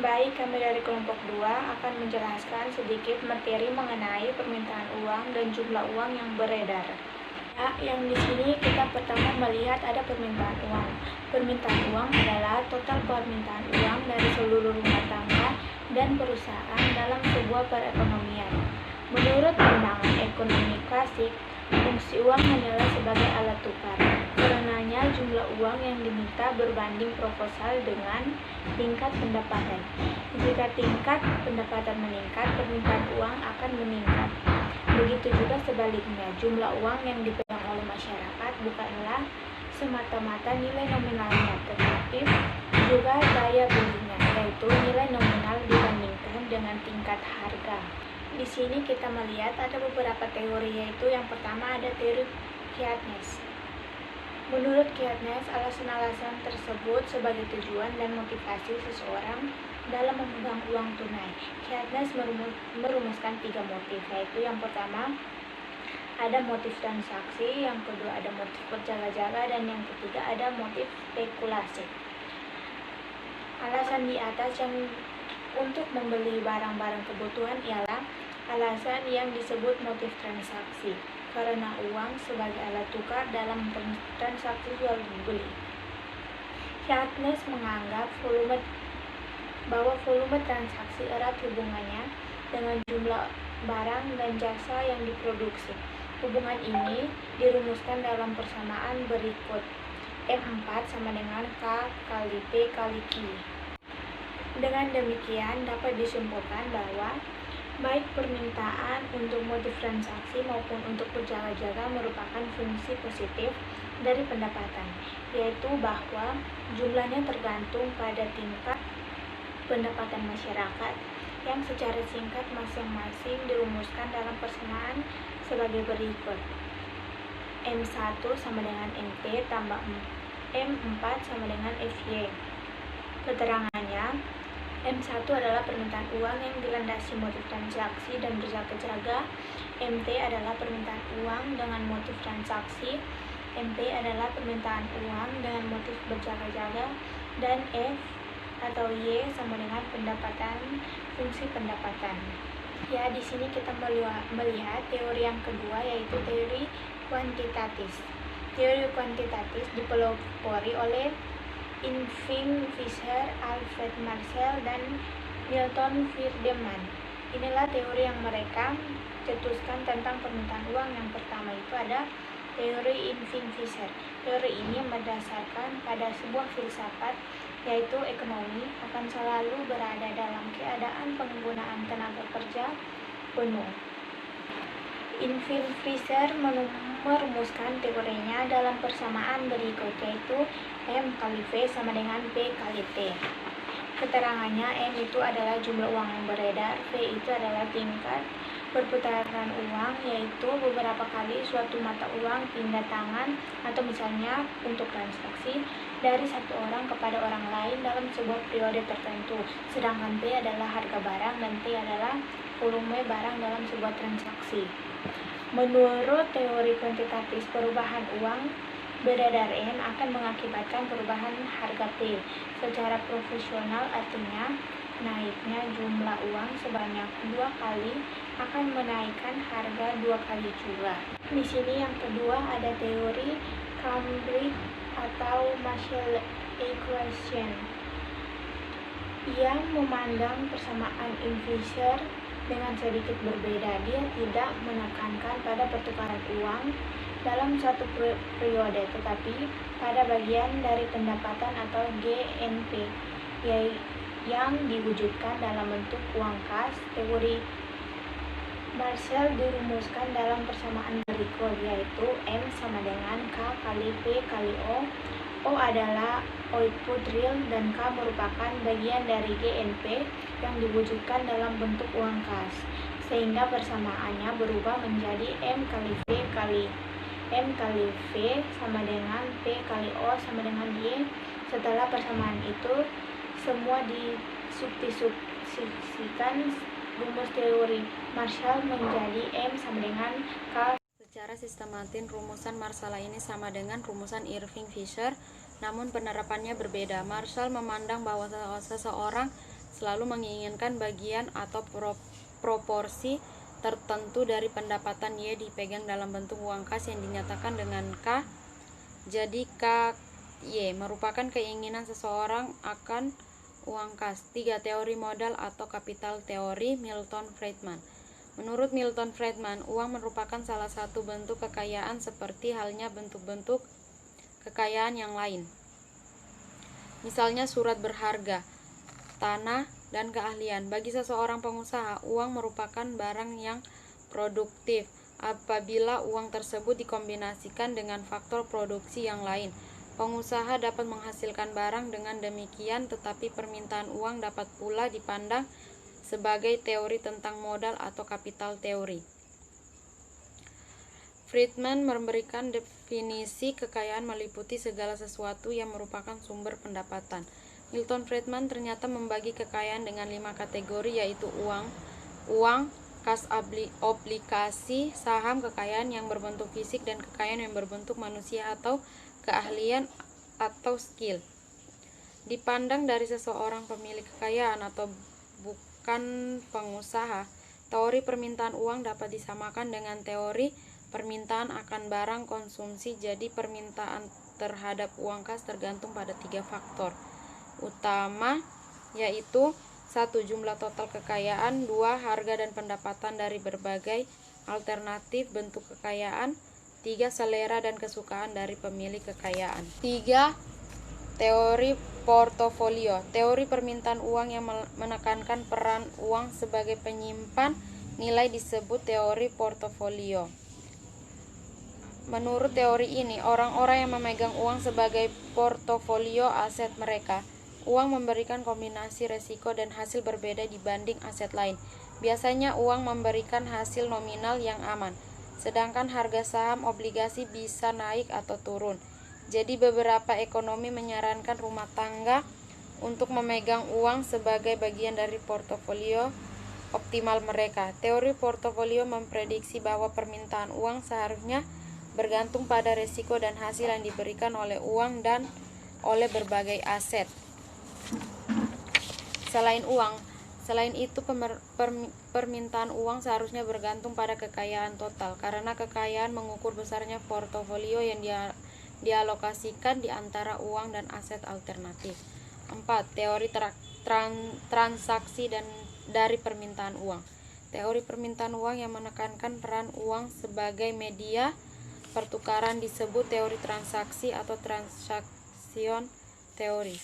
Baik, kami dari kelompok 2 akan menjelaskan sedikit materi mengenai permintaan uang dan jumlah uang yang beredar. Ya, yang di sini kita pertama melihat ada permintaan uang. Permintaan uang adalah total permintaan uang dari seluruh rumah tangga dan perusahaan dalam sebuah perekonomian. Menurut pandangan ekonomi klasik, fungsi uang hanyalah sebagai alat tukar. Karenanya jumlah uang yang diminta berbanding proposal dengan tingkat pendapatan. Jika tingkat pendapatan meningkat, permintaan uang akan meningkat. Begitu juga sebaliknya, jumlah uang yang dipegang oleh masyarakat bukanlah semata-mata nilai nominalnya, tetapi juga daya belinya, yaitu nilai nominal dibandingkan dengan tingkat harga. Di sini kita melihat ada beberapa teori, yaitu yang pertama ada teori Keynes. Menurut Keynes, alasan-alasan tersebut sebagai tujuan dan motivasi seseorang dalam memegang uang tunai. Keynes merumuskan 3 motif, yaitu yang pertama ada motif transaksi, yang kedua ada motif berjaga-jaga, dan yang ketiga ada motif spekulasi. Alasan di atas yang untuk membeli barang-barang kebutuhan ialah alasan yang disebut motif transaksi, karena uang sebagai alat tukar dalam transaksi jual beli. Keynes menganggap bahwa volume transaksi erat hubungannya dengan jumlah barang dan jasa yang diproduksi. Hubungan ini dirumuskan dalam persamaan berikut: M4 sama dengan K kali P kali Q. Dengan demikian dapat disimpulkan bahwa baik permintaan untuk motif transaksi maupun untuk berjaga-jaga merupakan fungsi positif dari pendapatan, yaitu bahwa jumlahnya tergantung pada tingkat pendapatan masyarakat yang secara singkat masing-masing dirumuskan dalam persamaan sebagai berikut: M1 sama dengan MT tambah M4 sama dengan FY. Keterangannya, M1 adalah permintaan uang yang dilandasi motif transaksi dan berjaga-jaga, MT adalah permintaan uang dengan motif transaksi, MP adalah permintaan uang dengan motif berjaga-jaga, dan F atau Y sama dengan pendapatan, fungsi pendapatan. Ya, di sini kita melihat teori yang kedua, yaitu teori kuantitatif. Teori kuantitatif dipelopori oleh Irving Fisher, Alfred Marshall, dan Milton Friedman. Inilah teori yang mereka cetuskan tentang permintaan uang. Yang pertama itu ada teori Irving Fisher. Teori ini berdasarkan pada sebuah filsafat, yaitu ekonomi akan selalu berada dalam keadaan penggunaan tenaga kerja penuh. Irving Fisher merumuskan teorinya dalam persamaan berikut, yaitu M kali V sama dengan P kali T. Keterangannya, M itu adalah jumlah uang yang beredar, V itu adalah tingkat perputaran uang, yaitu beberapa kali suatu mata uang pindah tangan atau misalnya untuk transaksi dari satu orang kepada orang lain dalam sebuah periode tertentu. Sedangkan P adalah harga barang dan T adalah volume barang dalam sebuah transaksi. Menurut teori kuantitatif, perubahan uang beredar N akan mengakibatkan perubahan harga P secara proporsional, artinya naiknya jumlah uang sebanyak 2 kali akan menaikkan harga 2 kali juga. Di sini yang kedua ada teori Cambridge atau Marshall Equation. Ia memandang persamaan Fisher dengan sedikit berbeda. Dia tidak menekankan pada pertukaran uang dalam suatu periode, tetapi pada bagian dari pendapatan atau GNP yang diwujudkan dalam bentuk uang kas. Teori Marshall dirumuskan dalam persamaan berikut, yaitu M sama dengan K kali P kali O. O adalah output real dan K merupakan bagian dari GNP yang diwujudkan dalam bentuk uang kas, sehingga persamaannya berubah menjadi M kali V kali sama dengan P kali O sama dengan Y. Setelah persamaan itu semua disubstitusikan, rumus teori Marshall menjadi M sama dengan K. Secara sistematis, rumusan Marshall ini sama dengan rumusan Irving Fisher, namun penerapannya berbeda. Marshall memandang bahwa seseorang selalu menginginkan bagian atau proporsi tertentu dari pendapatan Y dipegang dalam bentuk uang kas yang dinyatakan dengan K. Jadi KY merupakan keinginan seseorang akan uang kas. 3. Teori modal atau kapital teori Milton Friedman. Menurut Milton Friedman, uang merupakan salah satu bentuk kekayaan seperti halnya bentuk-bentuk kekayaan yang lain. Misalnya surat berharga, tanah, dan keahlian. Bagi seseorang pengusaha, uang merupakan barang yang produktif apabila uang tersebut dikombinasikan dengan faktor produksi yang lain. Pengusaha dapat menghasilkan barang dengan demikian, tetapi permintaan uang dapat pula dipandang sebagai teori tentang modal atau kapital teori. Friedman memberikan definisi kekayaan meliputi segala sesuatu yang merupakan sumber pendapatan. Milton Friedman ternyata membagi kekayaan dengan 5 kategori, yaitu uang, kas obligasi, saham, kekayaan yang berbentuk fisik, dan kekayaan yang berbentuk manusia atau keahlian atau skill. Dipandang dari seseorang pemilik kekayaan atau bukan pengusaha, teori permintaan uang dapat disamakan dengan teori permintaan akan barang konsumsi. Jadi permintaan terhadap uang kas tergantung pada 3 faktor utama, yaitu 1. Jumlah total kekayaan, 2. Harga dan pendapatan dari berbagai alternatif bentuk kekayaan, 3. Selera dan kesukaan dari pemilik kekayaan. 3. Teori portofolio. Teori permintaan uang yang menekankan peran uang sebagai penyimpan nilai disebut teori portofolio. Menurut teori ini, orang-orang yang memegang uang sebagai portofolio aset mereka, uang memberikan kombinasi resiko dan hasil berbeda dibanding aset lain. Biasanya uang memberikan hasil nominal yang aman, sedangkan harga saham obligasi bisa naik atau turun. Jadi beberapa ekonomi menyarankan rumah tangga untuk memegang uang sebagai bagian dari portofolio optimal mereka. Teori portofolio memprediksi bahwa permintaan uang seharusnya bergantung pada risiko dan hasil yang diberikan oleh uang dan oleh berbagai aset. Selain itu, permintaan uang seharusnya bergantung pada kekayaan total, karena kekayaan mengukur besarnya portofolio yang dialokasikan di antara uang dan aset alternatif. 4. Teori transaksi dari permintaan uang. Teori permintaan uang yang menekankan peran uang sebagai media pertukaran disebut teori transaksi atau transaction theory.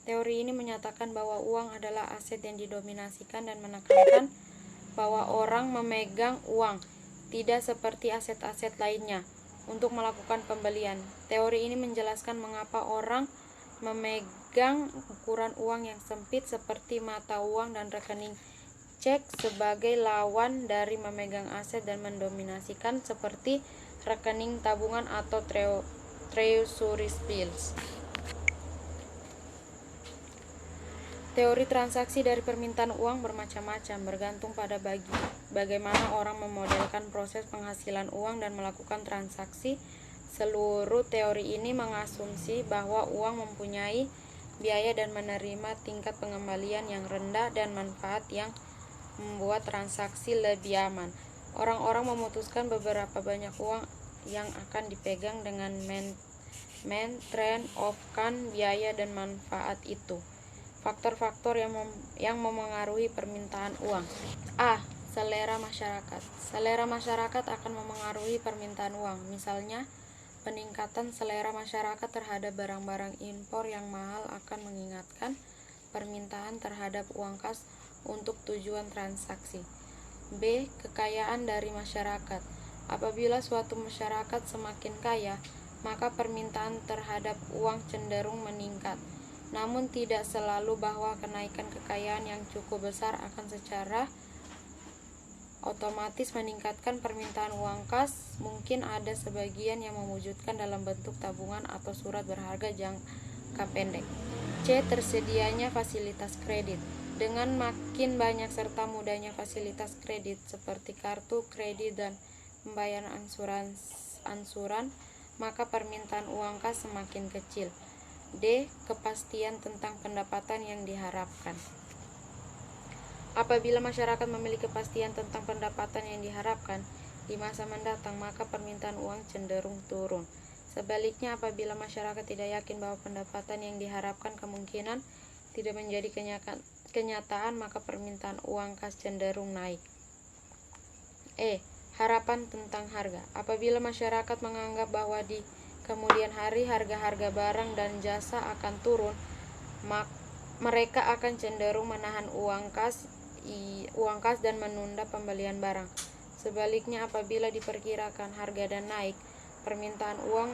Teori ini menyatakan bahwa uang adalah aset yang didominasikan dan menekankan bahwa orang memegang uang, tidak seperti aset-aset lainnya, untuk melakukan pembelian. Teori ini menjelaskan mengapa orang memegang ukuran uang yang sempit seperti mata uang dan rekening cek sebagai lawan dari memegang aset dan mendominasikan seperti rekening tabungan atau treasury bills. Teori transaksi dari permintaan uang bermacam-macam, bergantung pada bagaimana orang memodelkan proses penghasilan uang dan melakukan transaksi. Seluruh teori ini mengasumsi bahwa uang mempunyai biaya dan menerima tingkat pengembalian yang rendah dan manfaat yang membuat transaksi lebih aman. Orang-orang memutuskan beberapa banyak uang yang akan dipegang dengan trade-off-kan biaya dan manfaat itu. Faktor-faktor yang memengaruhi permintaan uang. A. Selera masyarakat. Selera masyarakat akan memengaruhi permintaan uang. Misalnya, peningkatan selera masyarakat terhadap barang-barang impor yang mahal akan meningkatkan permintaan terhadap uang kas untuk tujuan transaksi. B. Kekayaan dari masyarakat. Apabila suatu masyarakat semakin kaya, maka permintaan terhadap uang cenderung meningkat. Namun tidak selalu bahwa kenaikan kekayaan yang cukup besar akan secara otomatis meningkatkan permintaan uang kas. Mungkin ada sebagian yang mewujudkan dalam bentuk tabungan atau surat berharga jangka pendek. C. Tersedianya fasilitas kredit. Dengan makin banyak serta mudahnya fasilitas kredit seperti kartu kredit dan pembayaran ansuran, maka permintaan uang kas semakin kecil. D. Kepastian tentang pendapatan yang diharapkan. Apabila masyarakat memiliki kepastian tentang pendapatan yang diharapkan di masa mendatang, maka permintaan uang cenderung turun. Sebaliknya, apabila masyarakat tidak yakin bahwa pendapatan yang diharapkan kemungkinan tidak menjadi kenyataan, maka permintaan uang kas cenderung naik. Harapan tentang harga. Apabila masyarakat menganggap bahwa di kemudian hari harga-harga barang dan jasa akan turun, mereka akan cenderung menahan uang kas dan menunda pembelian barang. Sebaliknya, apabila diperkirakan harga dan naik, permintaan uang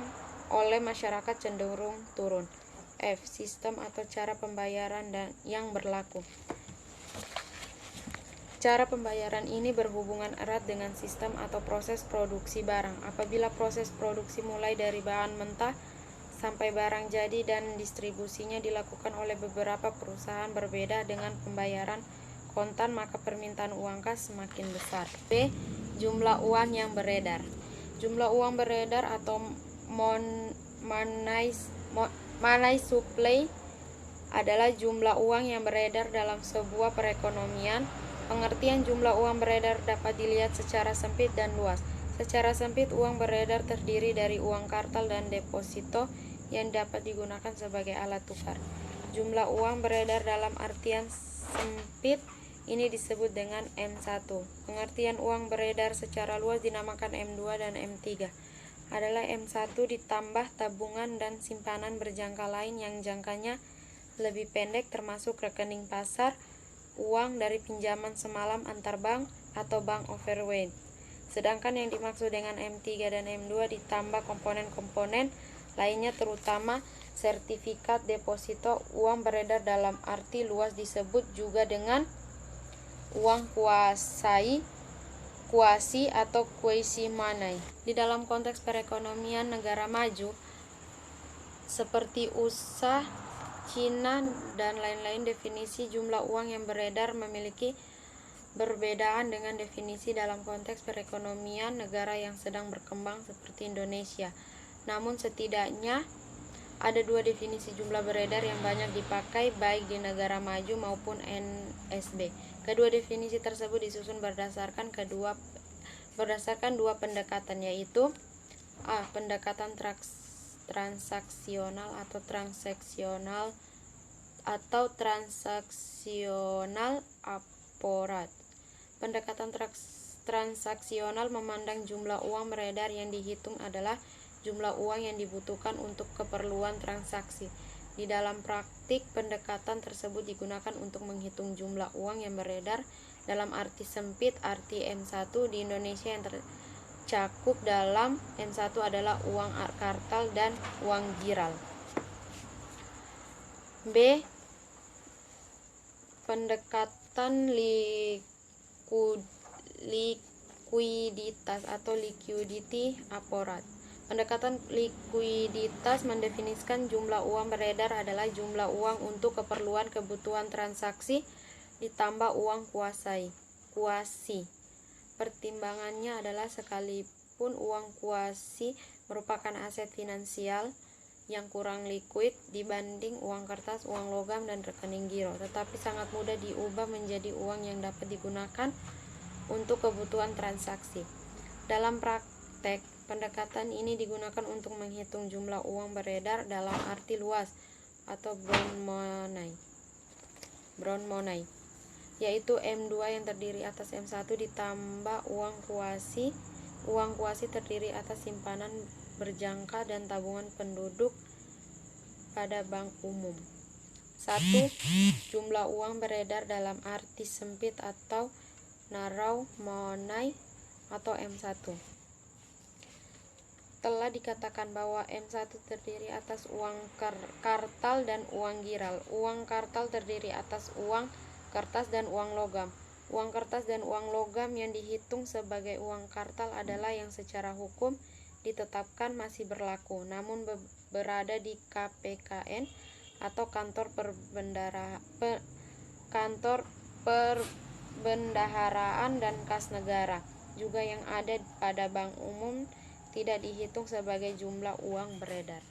oleh masyarakat cenderung turun. Sistem atau cara pembayaran yang berlaku. Cara pembayaran ini berhubungan erat dengan sistem atau proses produksi barang. Apabila proses produksi mulai dari bahan mentah sampai barang jadi dan distribusinya dilakukan oleh beberapa perusahaan berbeda dengan pembayaran kontan, maka permintaan uang kas semakin besar. B. Jumlah uang yang beredar. Jumlah uang beredar atau money supply adalah jumlah uang yang beredar dalam sebuah perekonomian. Pengertian jumlah uang beredar dapat dilihat secara sempit dan luas. Secara sempit, uang beredar terdiri dari uang kartal dan deposito yang dapat digunakan sebagai alat tukar. Jumlah uang beredar dalam artian sempit ini disebut dengan M1. Pengertian uang beredar secara luas dinamakan M2 dan M3. Adalah M1 ditambah tabungan dan simpanan berjangka lain yang jangkanya lebih pendek, termasuk rekening pasar, uang dari pinjaman semalam antar bank atau bank overdraft. Sedangkan yang dimaksud dengan M3 dan M2 ditambah komponen-komponen lainnya, terutama sertifikat deposito. Uang beredar dalam arti luas disebut juga dengan uang kuasi atau quasi money. Di dalam konteks perekonomian negara maju seperti USA, Cina, dan lain-lain, definisi jumlah uang yang beredar memiliki perbedaan dengan definisi dalam konteks perekonomian negara yang sedang berkembang seperti Indonesia. Namun setidaknya ada dua definisi jumlah beredar yang banyak dipakai baik di negara maju maupun NSB. Kedua definisi tersebut disusun berdasarkan dua pendekatan, yaitu A. Pendekatan transaksional aparat. Pendekatan transaksional memandang jumlah uang beredar yang dihitung adalah jumlah uang yang dibutuhkan untuk keperluan transaksi. Di dalam praktik, pendekatan tersebut digunakan untuk menghitung jumlah uang yang beredar dalam arti sempit. Arti M1 di Indonesia yang cakup dalam M1 adalah uang kartal dan uang giral. B. Pendekatan likuiditas atau liquidity aparat. Pendekatan likuiditas mendefinisikan jumlah uang beredar adalah jumlah uang untuk keperluan kebutuhan transaksi ditambah uang kuasi. Pertimbangannya adalah sekalipun uang kuasi merupakan aset finansial yang kurang likuid dibanding uang kertas, uang logam, dan rekening giro, tetapi sangat mudah diubah menjadi uang yang dapat digunakan untuk kebutuhan transaksi. Dalam praktek, pendekatan ini digunakan untuk menghitung jumlah uang beredar dalam arti luas atau brown money, yaitu M2 yang terdiri atas M1 ditambah uang kuasi. Uang kuasi terdiri atas simpanan berjangka dan tabungan penduduk pada bank umum. 1. Jumlah uang beredar dalam arti sempit atau narrow money atau M1. Telah dikatakan bahwa M1 terdiri atas uang kartal dan uang giral. Uang kartal terdiri atas uang kertas dan uang logam. Uang kertas dan uang logam yang dihitung sebagai uang kartal adalah yang secara hukum ditetapkan masih berlaku, namun berada di KPKN atau kantor perbendaharaan dan kas negara, juga yang ada pada bank umum, tidak dihitung sebagai jumlah uang beredar.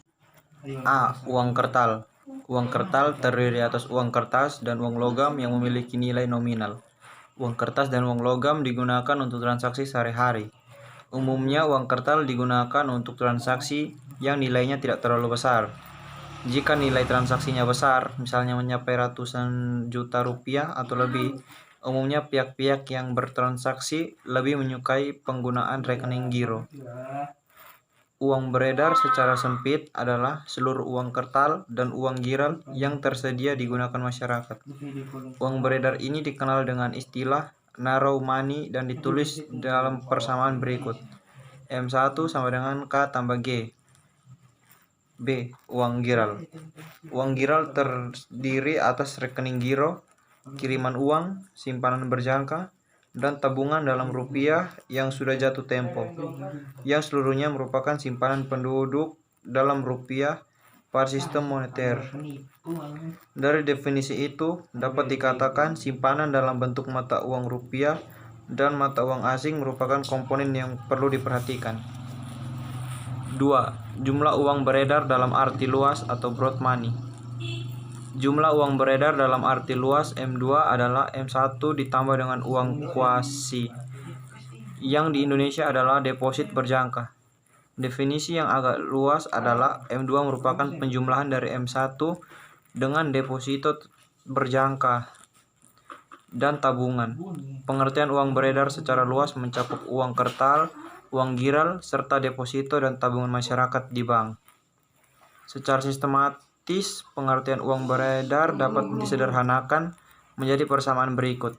A. Uang kertal. Uang kertal terdiri atas uang kertas dan uang logam yang memiliki nilai nominal. Uang kertas dan uang logam digunakan untuk transaksi sehari-hari. Umumnya uang kertas digunakan untuk transaksi yang nilainya tidak terlalu besar. Jika nilai transaksinya besar, misalnya mencapai ratusan juta rupiah atau lebih, umumnya pihak-pihak yang bertransaksi lebih menyukai penggunaan rekening giro. Uang beredar secara sempit adalah seluruh uang kertas dan uang giral yang tersedia digunakan masyarakat. Uang beredar ini dikenal dengan istilah narrow money dan ditulis dalam persamaan berikut. M1 sama dengan K tambah G. B. Uang giral. Uang giral terdiri atas rekening giro, kiriman uang, simpanan berjangka, dan tabungan dalam rupiah yang sudah jatuh tempo, yang seluruhnya merupakan simpanan penduduk dalam rupiah pada sistem moneter. Dari definisi itu, dapat dikatakan simpanan dalam bentuk mata uang rupiah dan mata uang asing merupakan komponen yang perlu diperhatikan. 2. Jumlah uang beredar dalam arti luas atau broad money. Jumlah uang beredar dalam arti luas M2 adalah M1 ditambah dengan uang kuasi, yang di Indonesia adalah deposit berjangka. Definisi yang agak luas adalah M2 merupakan penjumlahan dari M1 dengan deposito berjangka dan tabungan. Pengertian uang beredar secara luas mencakup uang kertas, uang giral, serta deposito dan tabungan masyarakat di bank. Secara sistematis, pengertian uang beredar dapat disederhanakan menjadi persamaan berikut.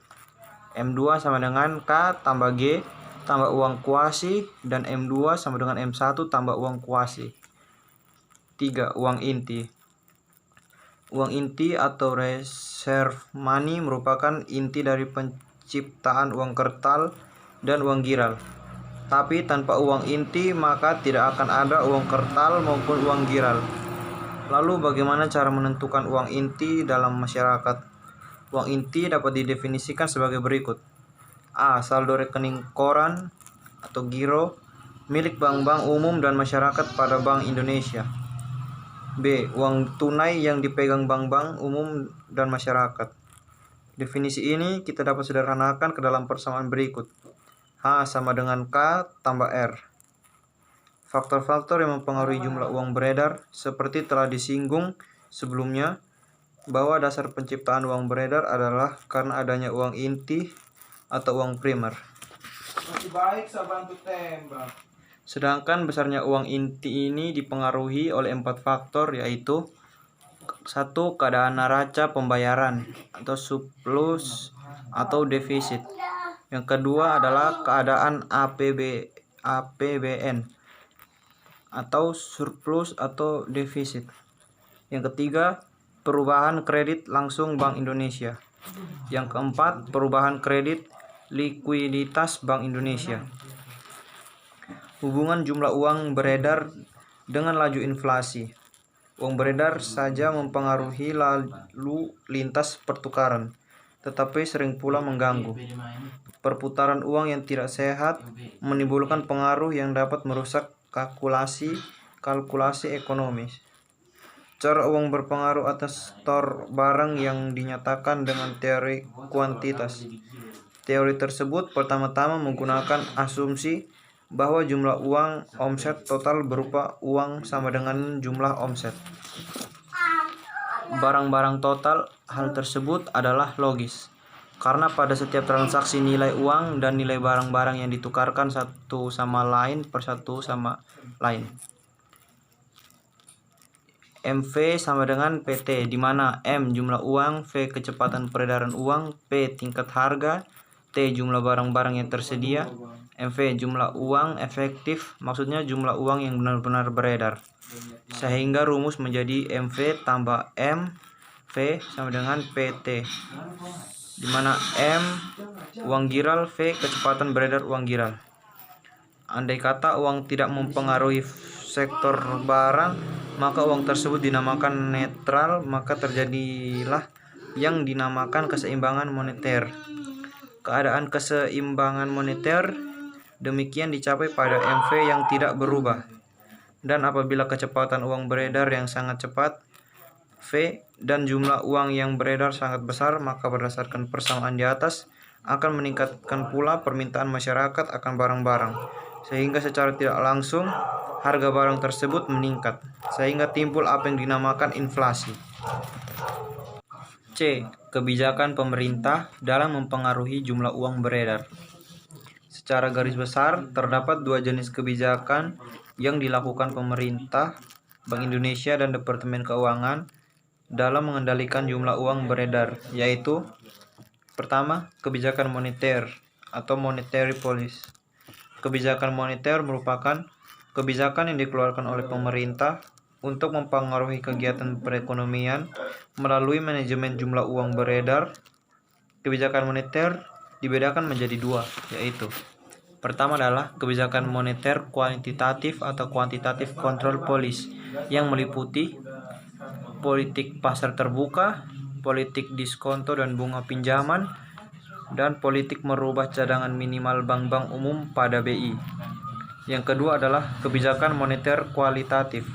M2 sama dengan K tambah G tambah uang kuasi, dan M2 sama dengan M1 tambah uang kuasi. 3. Uang inti. Uang inti atau reserve money merupakan inti dari penciptaan uang kertas dan uang giral. Tapi tanpa uang inti maka tidak akan ada uang kertas maupun uang giral. Lalu bagaimana cara menentukan uang inti dalam masyarakat? Uang inti dapat didefinisikan sebagai berikut. A. Saldo rekening koran atau giro milik bank-bank umum dan masyarakat pada Bank Indonesia. B. Uang tunai yang dipegang bank-bank umum dan masyarakat. Definisi ini kita dapat sederhanakan ke dalam persamaan berikut. H sama dengan K tambah R. Faktor-faktor yang mempengaruhi jumlah uang beredar seperti telah disinggung sebelumnya, bahwa dasar penciptaan uang beredar adalah karena adanya uang inti atau uang primer. Sedangkan besarnya uang inti ini dipengaruhi oleh 4 faktor, yaitu 1. Keadaan neraca pembayaran atau surplus atau defisit. Yang kedua adalah keadaan APBN atau surplus atau defisit. Yang ketiga, perubahan kredit langsung Bank Indonesia. Yang keempat, perubahan kredit likuiditas Bank Indonesia. Hubungan jumlah uang beredar dengan laju inflasi. Uang beredar saja mempengaruhi lalu lintas pertukaran, tetapi sering pula mengganggu. Perputaran uang yang tidak sehat menimbulkan pengaruh yang dapat merusak kalkulasi ekonomis. Cara uang berpengaruh atas stor barang yang dinyatakan dengan teori kuantitas. Teori tersebut pertama-tama menggunakan asumsi bahwa jumlah uang omset total berupa uang sama dengan jumlah omset barang-barang total. Hal tersebut adalah logis, karena pada setiap transaksi nilai uang dan nilai barang-barang yang ditukarkan satu sama lain per satu sama lain. MV sama dengan PT, di mana M jumlah uang, V kecepatan peredaran uang, P tingkat harga, T jumlah barang-barang yang tersedia, MV jumlah uang efektif, maksudnya jumlah uang yang benar-benar beredar. Sehingga rumus menjadi MV tambah M V sama dengan PT, di mana M uang giral, V kecepatan beredar uang giral. Andai kata uang tidak mempengaruhi sektor barang, maka uang tersebut dinamakan netral, maka terjadilah yang dinamakan keseimbangan moneter. Keadaan keseimbangan moneter demikian dicapai pada MV yang tidak berubah. Dan apabila kecepatan uang beredar yang sangat cepat, V, dan jumlah uang yang beredar sangat besar, maka berdasarkan persamaan di atas, akan meningkatkan pula permintaan masyarakat akan barang-barang, sehingga secara tidak langsung harga barang tersebut meningkat, sehingga timbul apa yang dinamakan inflasi. C. Kebijakan pemerintah dalam mempengaruhi jumlah uang beredar. Secara garis besar, terdapat dua jenis kebijakan yang dilakukan pemerintah, Bank Indonesia dan Departemen Keuangan dalam mengendalikan jumlah uang beredar, yaitu pertama, kebijakan moneter atau monetary policy. Kebijakan moneter merupakan kebijakan yang dikeluarkan oleh pemerintah untuk mempengaruhi kegiatan perekonomian melalui manajemen jumlah uang beredar. Kebijakan moneter dibedakan menjadi dua, yaitu pertama adalah kebijakan moneter kuantitatif atau quantitative control policy yang meliputi politik pasar terbuka, politik diskonto dan bunga pinjaman, dan politik merubah cadangan minimal bank-bank umum pada BI. Yang kedua adalah kebijakan moneter kualitatif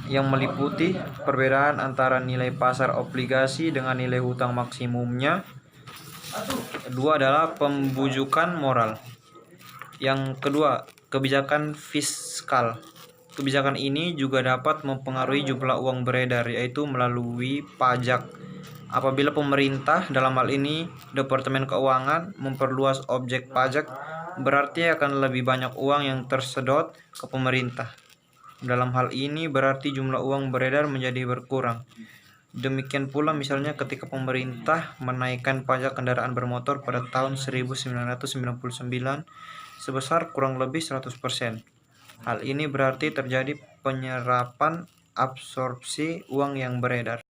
yang meliputi perbedaan antara nilai pasar obligasi dengan nilai hutang maksimumnya. Kedua adalah pembujukan moral. Yang kedua, kebijakan fiskal. Kebijakan ini juga dapat mempengaruhi jumlah uang beredar, yaitu melalui pajak. Apabila pemerintah, dalam hal ini Departemen Keuangan, memperluas objek pajak, berarti akan lebih banyak uang yang tersedot ke pemerintah. Dalam hal ini berarti jumlah uang beredar menjadi berkurang. Demikian pula misalnya ketika pemerintah menaikkan pajak kendaraan bermotor pada tahun 1999 sebesar kurang lebih 100%. Hal ini berarti terjadi penyerapan absorpsi uang yang beredar.